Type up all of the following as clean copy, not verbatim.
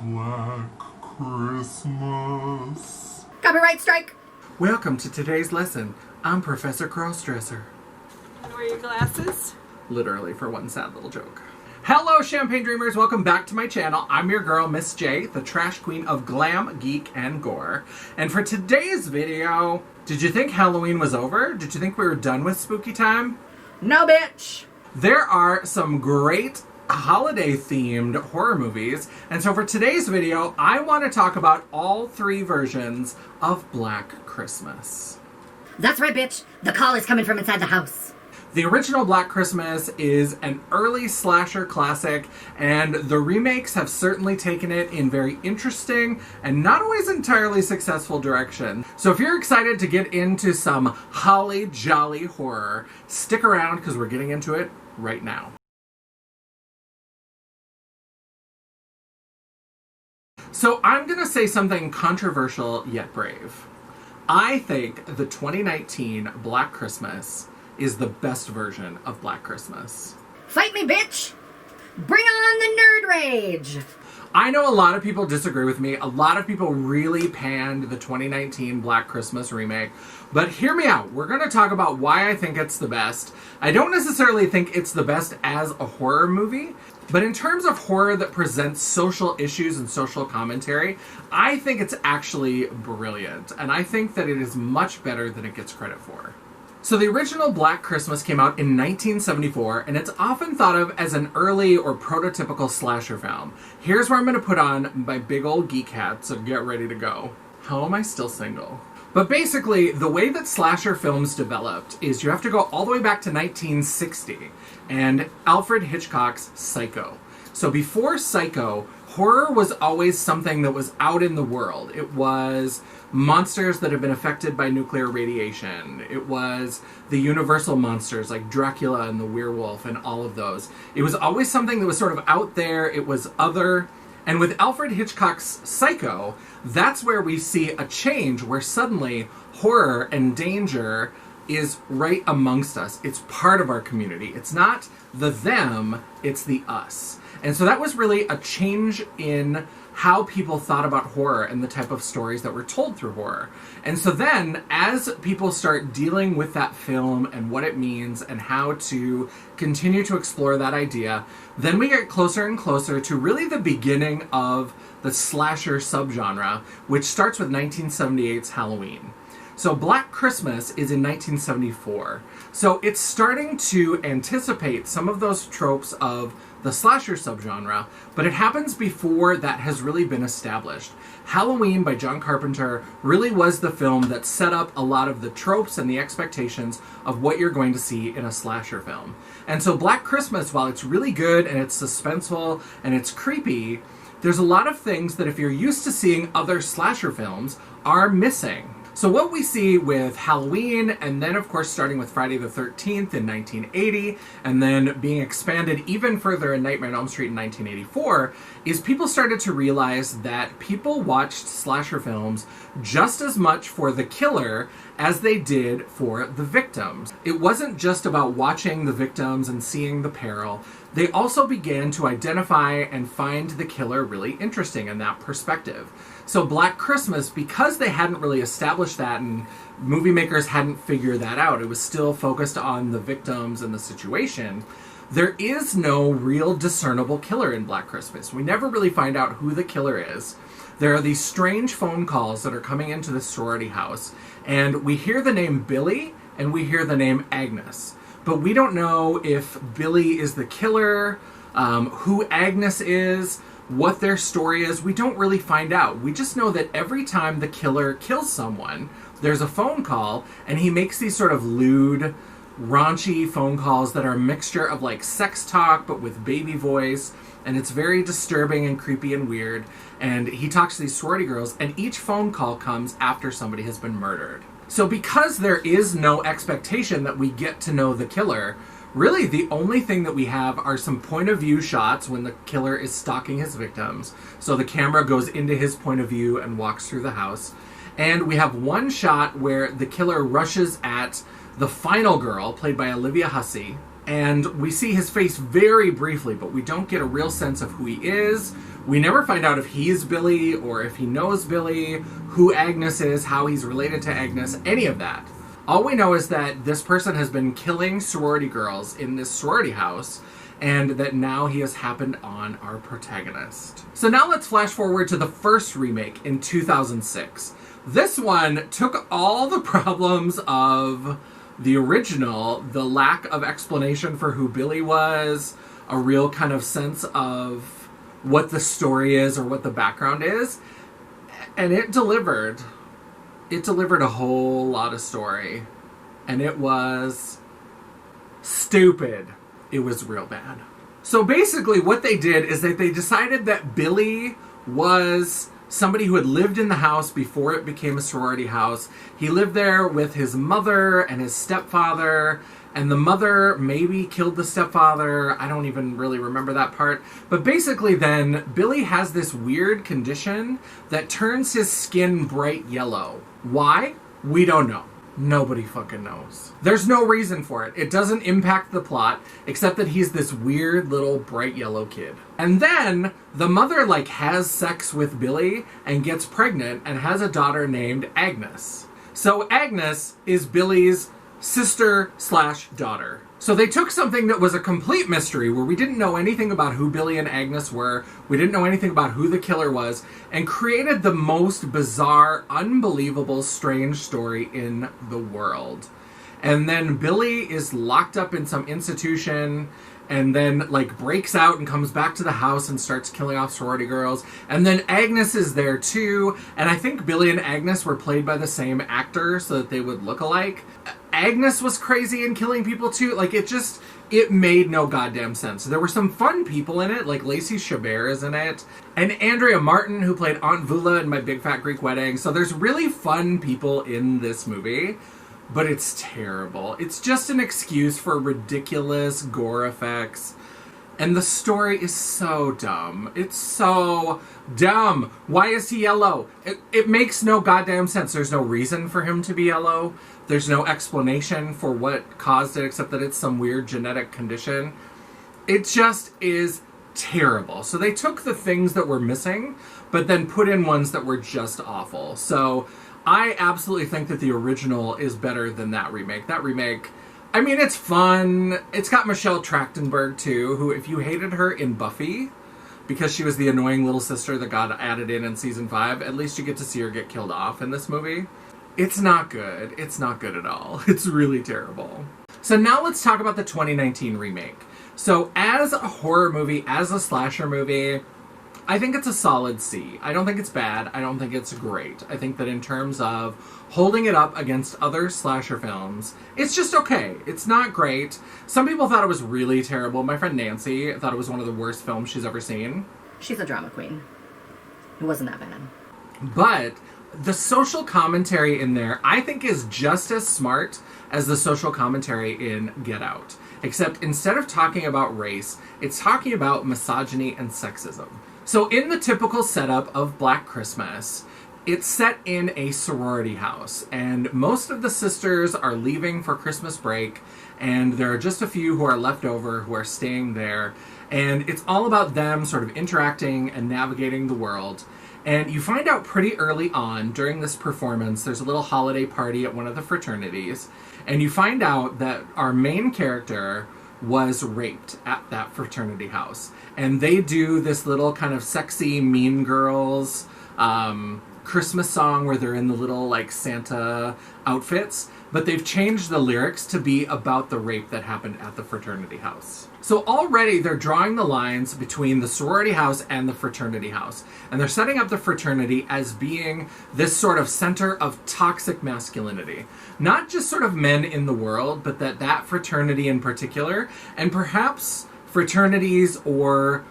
Black Christmas. Copyright strike. Welcome to today's lesson. I'm Professor Crossdresser. And wear your glasses? Literally, for one sad little joke. Hello, Champagne Dreamers. Welcome back to my channel. I'm your girl, Miss Jaye, the trash queen of glam, geek, and gore. And for today's video, did you think Halloween was over? Did you think we were done with spooky time? No, bitch. There are some great holiday-themed horror movies, and so for today's video, I want to talk about all three versions of Black Christmas. That's right, bitch. The call is coming from inside the house. The original Black Christmas is an early slasher classic, and the remakes have certainly taken it in very interesting and not always entirely successful direction. So if you're excited to get into some holly jolly horror, stick around because we're getting into it right now. So I'm going to say something controversial yet brave. I think the 2019 Black Christmas is the best version of Black Christmas. Fight me, bitch. Bring on the nerd rage. I know a lot of people disagree with me. A lot of people really panned the 2019 Black Christmas remake. But hear me out. We're going to talk about why I think it's the best. I don't necessarily think it's the best as a horror movie. But in terms of horror that presents social issues and social commentary, I think it's actually brilliant. And I think that it is much better than it gets credit for. So the original Black Christmas came out in 1974, and it's often thought of as an early or prototypical slasher film. Here's where I'm going to put on my big old geek hat, so get ready to go. How am I still single? But basically, the way that slasher films developed is you have to go all the way back to 1960 and Alfred Hitchcock's Psycho. So before Psycho, horror was always something that was out in the world. It was monsters that have been affected by nuclear radiation. It was the universal monsters like Dracula and the werewolf and all of those. It was always something that was sort of out there. It was other. And with Alfred Hitchcock's Psycho, that's where we see a change where suddenly horror and danger is right amongst us. It's part of our community. It's not the them, it's the us. And so that was really a change in how people thought about horror and the type of stories that were told through horror. And so then, as people start dealing with that film and what it means and how to continue to explore that idea, then we get closer and closer to really the beginning of the slasher subgenre, which starts with 1978's Halloween. So Black Christmas is in 1974. So it's starting to anticipate some of those tropes of the slasher subgenre, but it happens before that has really been established. Halloween by John Carpenter really was the film that set up a lot of the tropes and the expectations of what you're going to see in a slasher film. And so Black Christmas, while it's really good and it's suspenseful and it's creepy, there's a lot of things that if you're used to seeing other slasher films are missing. So what we see with Halloween, and then of course starting with Friday the 13th in 1980, and then being expanded even further in Nightmare on Elm Street in 1984, is people started to realize that people watched slasher films just as much for the killer as they did for the victims. It wasn't just about watching the victims and seeing the peril. They also began to identify and find the killer really interesting in that perspective. So Black Christmas, because they hadn't really established that and movie makers hadn't figured that out, it was still focused on the victims and the situation, there is no real discernible killer in Black Christmas. We never really find out who the killer is. There are these strange phone calls that are coming into the sorority house, and we hear the name Billy and we hear the name Agnes. But we don't know if Billy is the killer, who Agnes is, what their story is. We don't really find out. We just know that every time the killer kills someone, there's a phone call, and he makes these sort of lewd, raunchy phone calls that are a mixture of like sex talk but with baby voice, and it's very disturbing and creepy and weird. And he talks to these sorority girls, and each phone call comes after somebody has been murdered. So because there is no expectation that we get to know the killer, really the only thing that we have are some point of view shots when the killer is stalking his victims. So the camera goes into his point of view and walks through the house. And we have one shot where the killer rushes at the final girl, played by Olivia Hussey, and we see his face very briefly, but we don't get a real sense of who he is. We never find out if he's Billy or if he knows Billy, who Agnes is, how he's related to Agnes, any of that. All we know is that this person has been killing sorority girls in this sorority house, and that now he has happened on our protagonist. So now let's flash forward to the first remake in 2006. This one took all the problems of the original, the lack of explanation for who Billy was, a real kind of sense of what the story is or what the background is, and it delivered. It delivered a whole lot of story, and it was stupid. It was real bad. So basically what they did is that they decided that Billy was somebody who had lived in the house before it became a sorority house. He lived there with his mother and his stepfather, and the mother maybe killed the stepfather. I don't even really remember that part. But basically then, Billy has this weird condition that turns his skin bright yellow. Why? We don't know. Nobody fucking knows. There's no reason for it. It doesn't impact the plot, except that he's this weird little bright yellow kid. And then the mother has sex with Billy and gets pregnant and has a daughter named Agnes. So Agnes is Billy's sister/daughter. So they took something that was a complete mystery, where we didn't know anything about who Billy and Agnes were, we didn't know anything about who the killer was, and created the most bizarre, unbelievable, strange story in the world. And then Billy is locked up in some institution, and then breaks out and comes back to the house and starts killing off sorority girls. And then Agnes is there too, and I think Billy and Agnes were played by the same actor so that they would look alike. Agnes was crazy and killing people too. It made no goddamn sense. There were some fun people in it, like Lacey Chabert is in it, and Andrea Martin, who played Aunt Vula in My Big Fat Greek Wedding. So there's really fun people in this movie, but it's terrible. It's just an excuse for ridiculous gore effects. And the story is so dumb. It's so dumb. Why is he yellow? It makes no goddamn sense. There's no reason for him to be yellow. There's no explanation for what caused it, except that it's some weird genetic condition. It just is terrible. So they took the things that were missing, but then put in ones that were just awful. So I absolutely think that the original is better than that remake. That remake, I mean, it's fun. It's got Michelle Trachtenberg, too, who, if you hated her in Buffy, because she was the annoying little sister that got added in season 5, at least you get to see her get killed off in this movie. It's not good. It's not good at all. It's really terrible. So now let's talk about the 2019 remake. So as a horror movie, as a slasher movie, I think it's a solid C. I don't think it's bad. I don't think it's great. I think that in terms of holding it up against other slasher films, it's just okay. It's not great. Some people thought it was really terrible. My friend Nancy thought it was one of the worst films she's ever seen. She's a drama queen. It wasn't that bad. But the social commentary in there, I think, is just as smart as the social commentary in Get Out. Except instead of talking about race, it's talking about misogyny and sexism. So in the typical setup of Black Christmas, it's set in a sorority house, and most of the sisters are leaving for Christmas break, and there are just a few who are left over who are staying there, and it's all about them sort of interacting and navigating the world. And you find out pretty early on during this performance, there's a little holiday party at one of the fraternities, and you find out that our main character was raped at that fraternity house. And they do this little kind of sexy Mean Girls Christmas song where they're in the little Santa outfits, but they've changed the lyrics to be about the rape that happened at the fraternity house. So already they're drawing the lines between the sorority house and the fraternity house. And they're setting up the fraternity as being this sort of center of toxic masculinity. Not just sort of men in the world, but that fraternity in particular, and perhaps fraternities or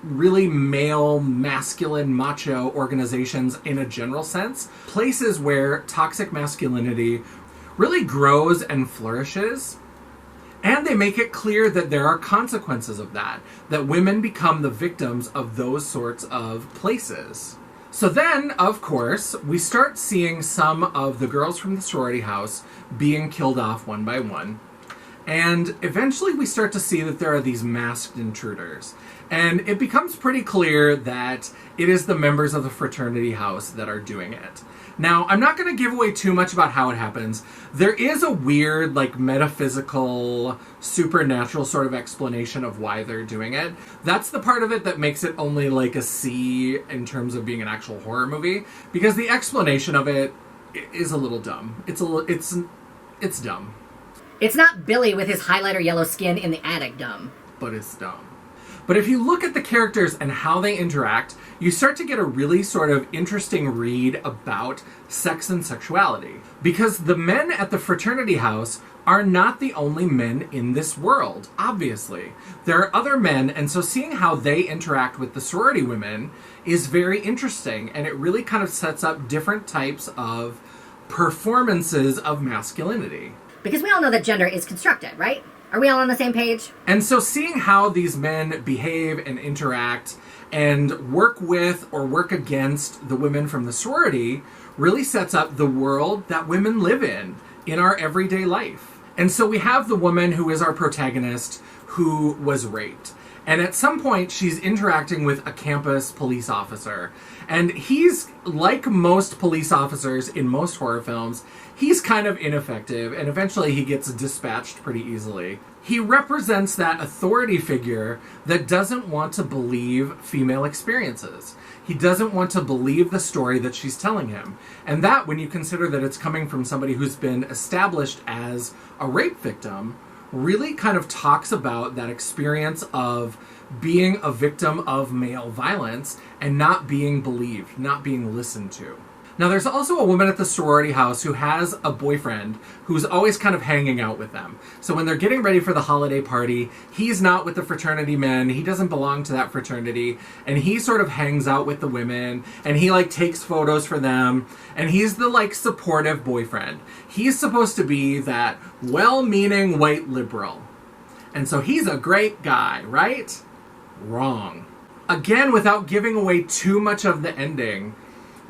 really male, masculine, macho organizations in a general sense. Places where toxic masculinity really grows and flourishes. And they make it clear that there are consequences of that women become the victims of those sorts of places. So then, of course, we start seeing some of the girls from the sorority house being killed off one by one. And eventually we start to see that there are these masked intruders. And it becomes pretty clear that it is the members of the fraternity house that are doing it. Now, I'm not going to give away too much about how it happens. There is a weird, metaphysical, supernatural sort of explanation of why they're doing it. That's the part of it that makes it only a C in terms of being an actual horror movie, because the explanation of it is a little dumb. It's dumb. It's not Billy with his highlighter yellow skin in the attic dumb. But it's dumb. But if you look at the characters and how they interact, you start to get a really sort of interesting read about sex and sexuality. Because the men at the fraternity house are not the only men in this world, obviously. There are other men, and so seeing how they interact with the sorority women is very interesting, and it really kind of sets up different types of performances of masculinity. Because we all know that gender is constructed, right? Are we all on the same page? And so seeing how these men behave and interact and work with or work against the women from the sorority really sets up the world that women live in our everyday life. And so we have the woman who is our protagonist who was raped. And at some point, she's interacting with a campus police officer. And he's, like most police officers in most horror films, he's kind of ineffective, and eventually he gets dispatched pretty easily. He represents that authority figure that doesn't want to believe female experiences. He doesn't want to believe the story that she's telling him. And that, when you consider that it's coming from somebody who's been established as a rape victim, really kind of talks about that experience of being a victim of male violence and not being believed, not being listened to. Now, there's also a woman at the sorority house who has a boyfriend who's always kind of hanging out with them. So when they're getting ready for the holiday party, he's not with the fraternity men. He doesn't belong to that fraternity. And he sort of hangs out with the women. And he, takes photos for them. And he's the, supportive boyfriend. He's supposed to be that well-meaning white liberal. And so he's a great guy, right? Wrong. Again, without giving away too much of the ending,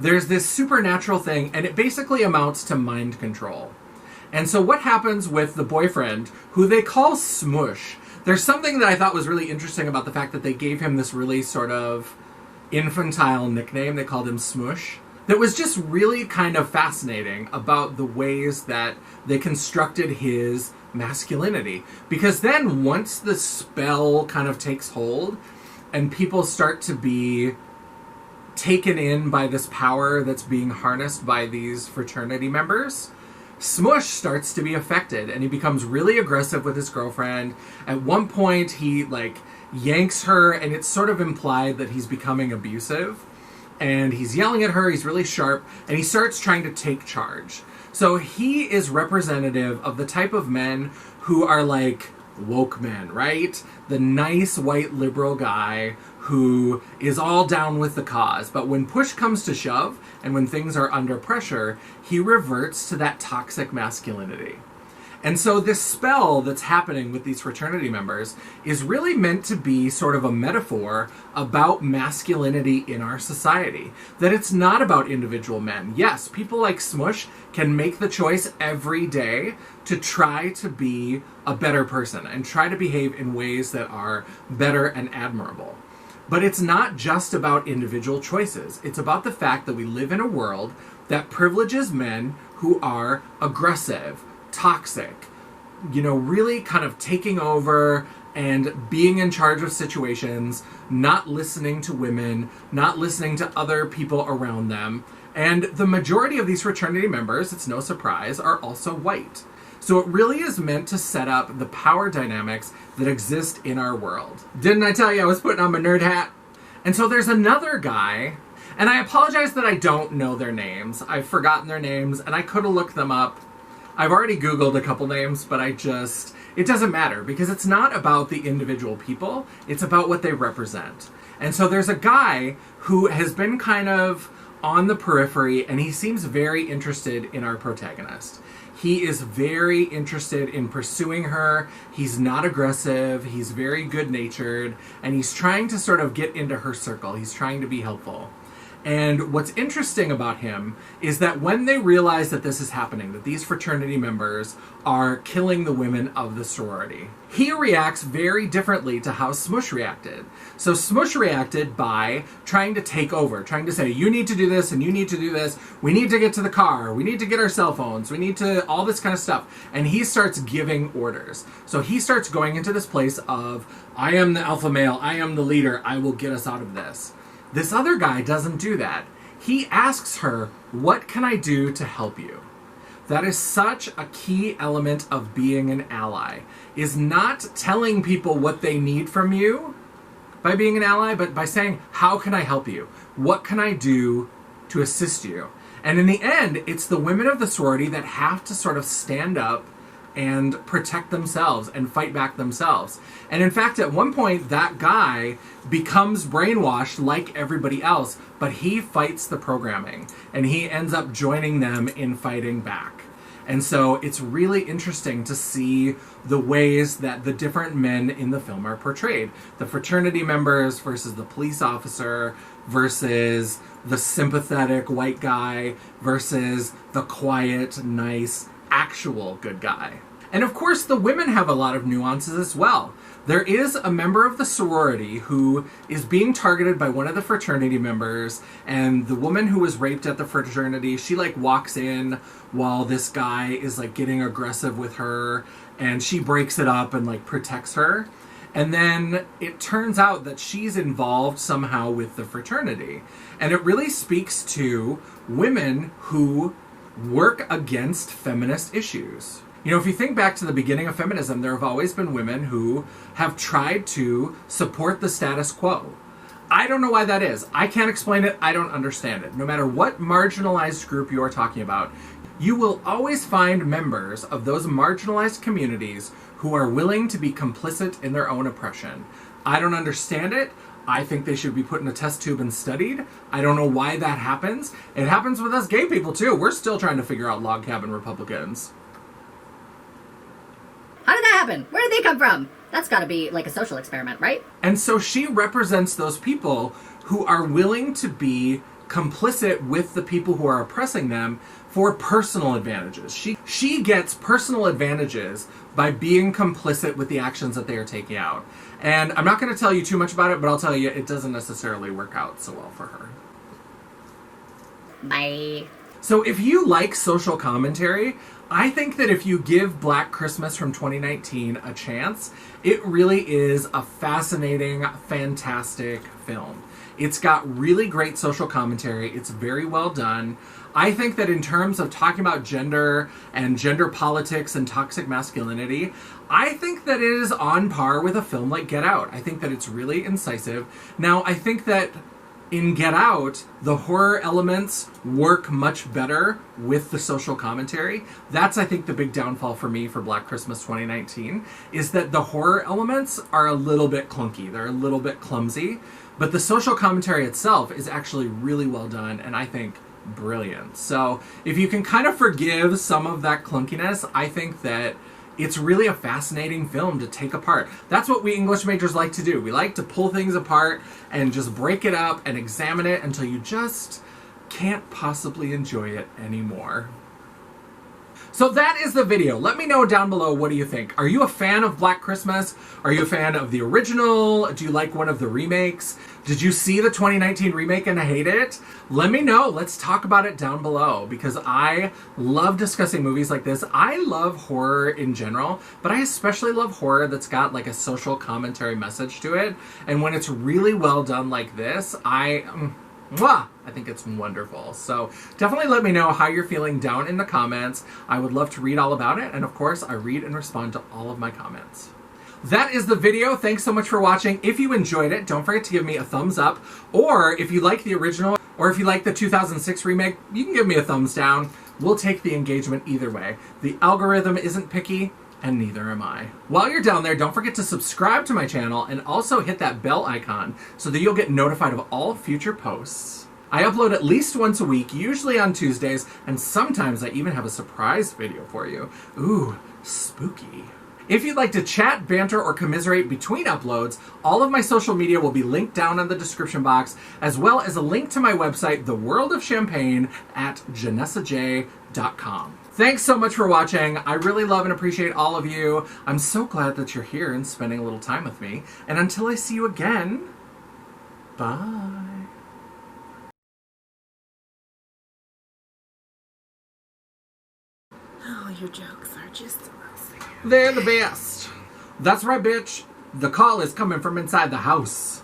there's this supernatural thing, and it basically amounts to mind control. And so what happens with the boyfriend, who they call Smush? There's something that I thought was really interesting about the fact that they gave him this really sort of infantile nickname. They called him Smush. That was just really kind of fascinating about the ways that they constructed his masculinity. Because then once the spell kind of takes hold, and people start to be taken in by this power that's being harnessed by these fraternity members, Smush starts to be affected, and he becomes really aggressive with his girlfriend. At one point, he, yanks her, and it's sort of implied that he's becoming abusive. And he's yelling at her, he's really sharp, and he starts trying to take charge. So he is representative of the type of men who are woke men, right? The nice white liberal guy who is all down with the cause. But when push comes to shove, and when things are under pressure, he reverts to that toxic masculinity. And so this spell that's happening with these fraternity members is really meant to be sort of a metaphor about masculinity in our society. That it's not about individual men. Yes, people like Smush can make the choice every day to try to be a better person and try to behave in ways that are better and admirable. But it's not just about individual choices. It's about the fact that we live in a world that privileges men who are aggressive, toxic, really kind of taking over and being in charge of situations, not listening to women, not listening to other people around them. And the majority of these fraternity members, it's no surprise, are also white. So it really is meant to set up the power dynamics that exist in our world. Didn't I tell you I was putting on my nerd hat? And so there's another guy, and I apologize that I don't know their names. I've forgotten their names, and I could have looked them up. I've already Googled a couple names, but it doesn't matter, because it's not about the individual people, it's about what they represent. And so there's a guy who has been kind of on the periphery, and he seems very interested in our protagonist. He is very interested in pursuing her. He's not aggressive. He's very good-natured. And he's trying to sort of get into her circle. He's trying to be helpful. And what's interesting about him is that when they realize that this is happening, that these fraternity members are killing the women of the sorority, he reacts very differently to how Smush reacted. So Smush reacted by trying to take over, trying to say, you need to do this and you need to do this. We need to get to the car. We need to get our cell phones. We need to, all this kind of stuff. And he starts giving orders. So he starts going into this place of, I am the alpha male. I am the leader. I will get us out of this. This other guy doesn't do that. He asks her, what can I do to help you? That is such a key element of being an ally, is not telling people what they need from you by being an ally, but by saying, how can I help you? What can I do to assist you? And in the end, it's the women of the sorority that have to sort of stand up and protect themselves and fight back themselves. And in fact, at one point, that guy becomes brainwashed like everybody else, but he fights the programming, and he ends up joining them in fighting back. And so it's really interesting to see the ways that the different men in the film are portrayed. The fraternity members versus the police officer versus the sympathetic white guy versus the quiet, nice, actual good guy. And of course, the women have a lot of nuances as well. There is a member of the sorority who is being targeted by one of the fraternity members, and the woman who was raped at the fraternity, she walks in while this guy is getting aggressive with her, and she breaks it up and protects her. And then it turns out that she's involved somehow with the fraternity. And it really speaks to women who work against feminist issues. You know, if you think back to the beginning of feminism, there have always been women who have tried to support the status quo. I don't know why that is. I can't explain it. I don't understand it. No matter what marginalized group you are talking about, you will always find members of those marginalized communities who are willing to be complicit in their own oppression. I don't understand it. I think they should be put in a test tube and studied. I don't know why that happens. It happens with us gay people, too. We're still trying to figure out log cabin Republicans. How did that happen? Where did they come from? That's got to be a social experiment, right? And so she represents those people who are willing to be complicit with the people who are oppressing them for personal advantages. She gets personal advantages by being complicit with the actions that they are taking out. And I'm not going to tell you too much about it, but I'll tell you it doesn't necessarily work out so well for her. Bye. So if you like social commentary, I think that if you give Black Christmas from 2019 a chance, it really is a fascinating, fantastic film. It's got really great social commentary. It's very well done. I think that in terms of talking about gender and gender politics and toxic masculinity, I think that it is on par with a film like Get Out. I think that it's really incisive. Now, I think that in Get Out, the horror elements work much better with the social commentary. That's, I think, the big downfall for me for Black Christmas 2019, is that the horror elements are a little bit clunky. They're a little bit clumsy. But the social commentary itself is actually really well done, and I think brilliant. So if you can kind of forgive some of that clunkiness, I think that it's really a fascinating film to take apart. That's what we English majors like to do. We like to pull things apart and just break it up and examine it until you just can't possibly enjoy it anymore. So that is the video. Let me know down below, what do you think? Are you a fan of Black Christmas? Are you a fan of the original? Do you like one of the remakes? Did you see the 2019 remake and hate it? Let me know. Let's talk about it down below, because I love discussing movies like this. I love horror in general, but I especially love horror that's got a social commentary message to it. And when it's really well done like this, I think it's wonderful. So definitely let me know how you're feeling down in the comments. I would love to read all about it. And of course, I read and respond to all of my comments. That is the video. Thanks so much for watching. If you enjoyed it, don't forget to give me a thumbs up. Or if you like the original, or if you like the 2006 remake, you can give me a thumbs down. We'll take the engagement either way. The algorithm isn't picky, and neither am I. While you're down there, don't forget to subscribe to my channel and also hit that bell icon so that you'll get notified of all future posts. I upload at least once a week, usually on Tuesdays, and sometimes I even have a surprise video for you. Ooh, spooky. If you'd like to chat, banter, or commiserate between uploads, all of my social media will be linked down in the description box, as well as a link to my website, The World of Champagne, at janessajay.com. Thanks so much for watching. I really love and appreciate all of you. I'm so glad that you're here and spending a little time with me. And until I see you again, bye. Oh, your jokes are just amazing. They're the best. That's right, bitch. The call is coming from inside the house.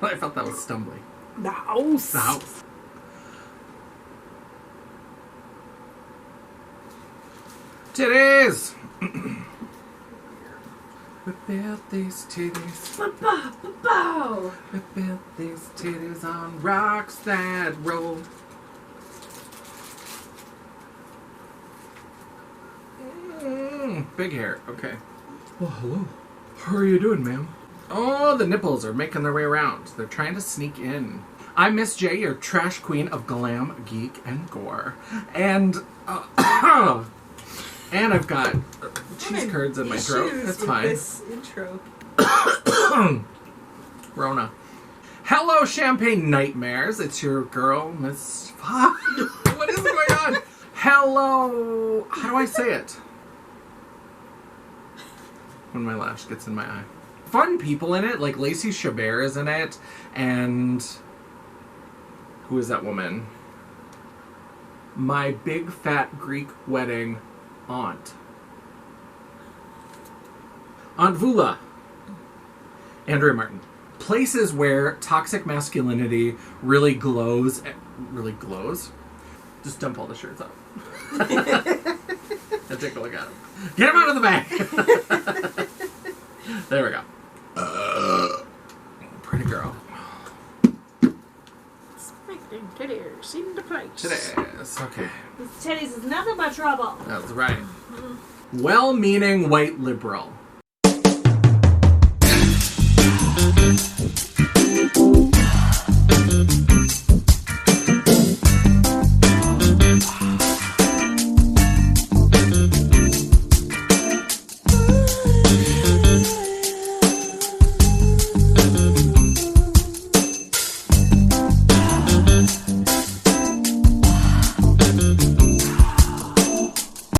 I felt that was stumbling. The house. The house. Titties! We built these titties. Bow. We built these titties on rocks that roll. Big hair. Okay. Well, hello. How are you doing, ma'am? Oh, the nipples are making their way around. They're trying to sneak in. I'm Miss Jaye, your trash queen of glam, geek, and gore. And, and I've got cheese curds in my throat. That's fine. This intro. Rona. Hello, Champagne Nightmares. It's your girl, Miss... What is going on? Hello... How do I say it? When my lash gets in my eye. Fun people in it, like Lacey Chabert is in it, and... Who is that woman? My big fat Greek wedding aunt. Aunt Vula. Andrea Martin. Places where toxic masculinity really glows. Really glows? Just dump all the shirts up. And take a look at them. Get them out of the bag! There we go. Pretty girl. Spanking titties into place. Titties. Okay. This titties is nothing but trouble. That's right. Well-meaning white liberal.